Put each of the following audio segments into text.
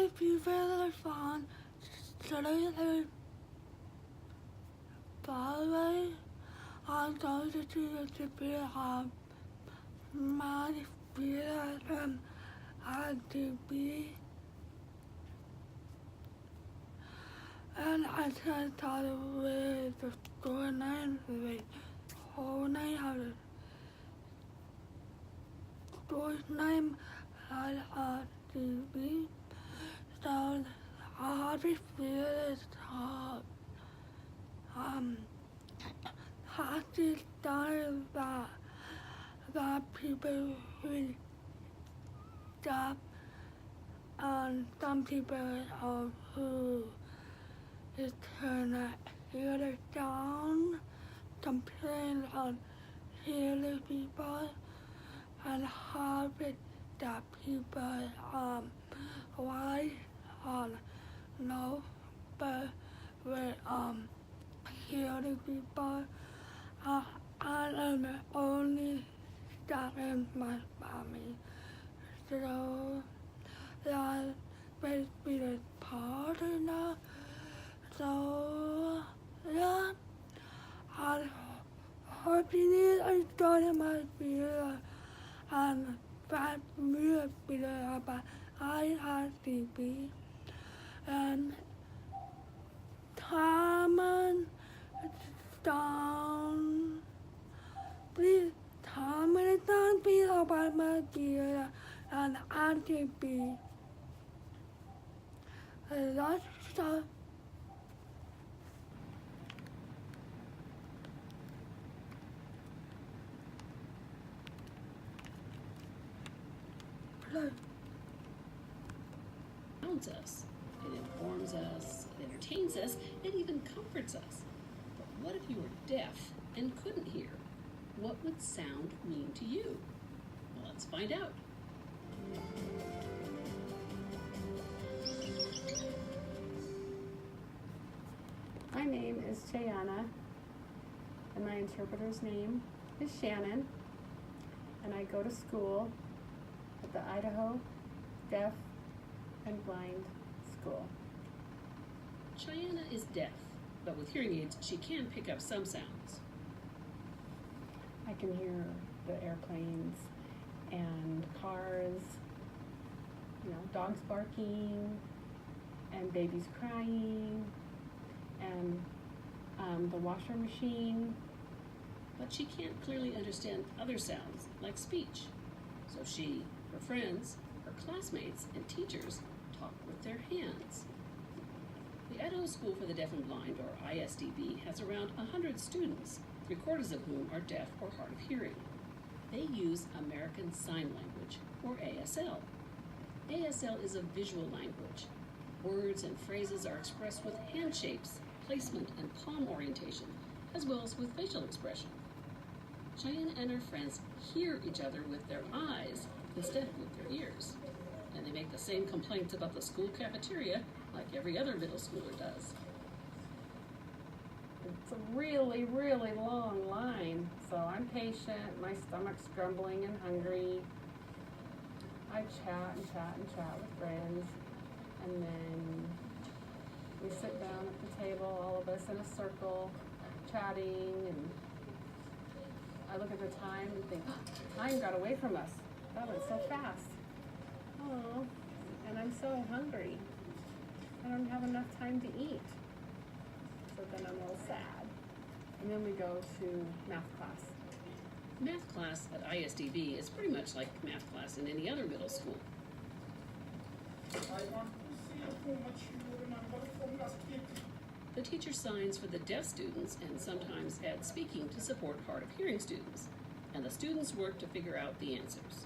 would be really fun to by the way, I'm going to do the bit my spirit ISDB, and I just thought with the store name, the whole name of the store's name, ISDB. So I just feel it's I just thought about people who stop some people who is turn hear down, complain on hear people, and how it that people why no but with hearing people I am the only that in my family. So that makes me the partner. So yeah, I hope you enjoy my video and that music video about ISDB and comment down. Please comment down below about my video and ISDB. That's so. Grounds us, it informs us, it entertains us, it even comforts us. But what if you were deaf and couldn't hear? What would sound mean to you? Well, let's find out. My name is Chayana, and my interpreter's name is Shannon, and I go to school at the Idaho Deaf and Blind School. Cheyenne is deaf, but with hearing aids, she can pick up some sounds. I can hear the airplanes and cars, dogs barking and babies crying and the washer machine. But she can't clearly understand other sounds like speech. So she, her friends, her classmates, and teachers talk with their hands. The Idaho School for the Deaf and Blind, or ISDB, has around 100 students, 3/4 of whom are deaf or hard of hearing. They use American Sign Language, or ASL. ASL is a visual language. Words and phrases are expressed with hand shapes, placement, and palm orientation, as well as with facial expression. Cheyenne and her friends hear each other with their eyes instead of with their ears. And they make the same complaints about the school cafeteria like every other middle schooler does. It's a really, really long line, so I'm patient, my stomach's grumbling and hungry. I chat and chat and chat with friends, and then we sit down at the table, all of us in a circle, chatting, and I look at the time and think, oh, time got away from us. That went so fast. Oh, and I'm so hungry. I don't have enough time to eat. So then I'm all sad. And then we go to math class. Math class at ISDB is pretty much like math class in any other middle school. The teacher signs for the deaf students and sometimes adds speaking to support hard of hearing students, and the students work to figure out the answers.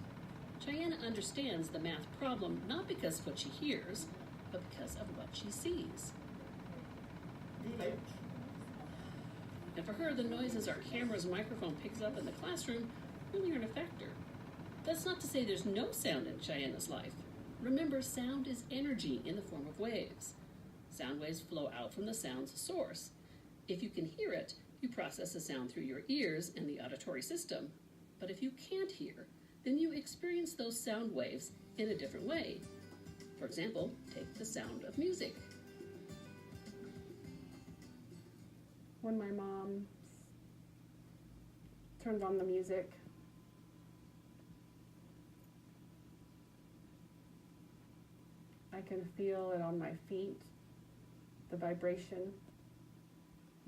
Cheyenne understands the math problem not because of what she hears, but because of what she sees. And for her, the noises our camera's microphone picks up in the classroom really aren't a factor. That's not to say there's no sound in Cheyenne's life. Remember, sound is energy in the form of waves. Sound waves flow out from the sound's source. If you can hear it, you process the sound through your ears and the auditory system. But if you can't hear, then you experience those sound waves in a different way. For example, take the sound of music. When my mom turns on the music, I can feel it on my feet, the vibration.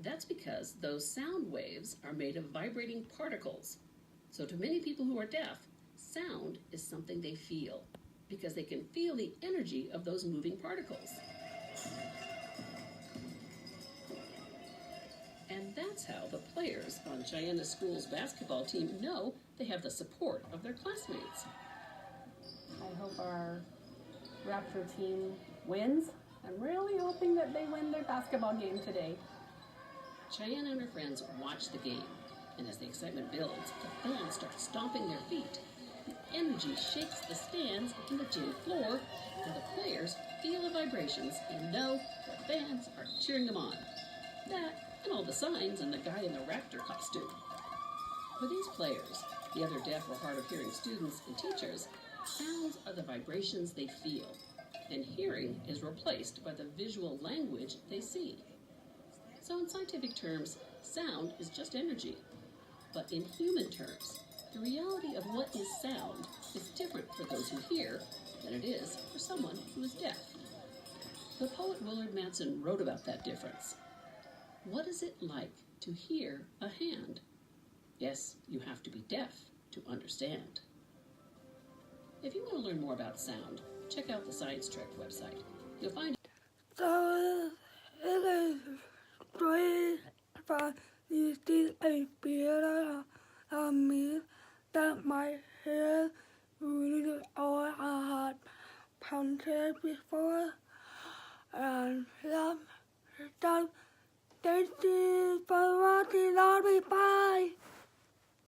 That's because those sound waves are made of vibrating particles. So to many people who are deaf, sound is something they feel because they can feel the energy of those moving particles. And that's how the players on Cheyenne School's basketball team know they have the support of their classmates. I hope our Raptor team wins. I'm really hoping that they win their basketball game today. Cheyenne and her friends watch the game, and as the excitement builds, the fans start stomping their feet. The energy shakes the stands and the gym floor, and the players feel the vibrations and know the fans are cheering them on. That, and all the signs and the guy in the Raptor costume. For these players, the other deaf or hard of hearing students and teachers, sounds are the vibrations they feel, and hearing is replaced by the visual language they see. So in scientific terms, sound is just energy. But in human terms, the reality of what is sound is different for those who hear than it is for someone who is deaf. The poet Willard Matson wrote about that difference. What is it like to hear a hand? Yes, you have to be deaf to understand. If you want to learn more about sound, check out the Science Trek website. You'll find So it is great for you see a better me that my hair really all I had painted before and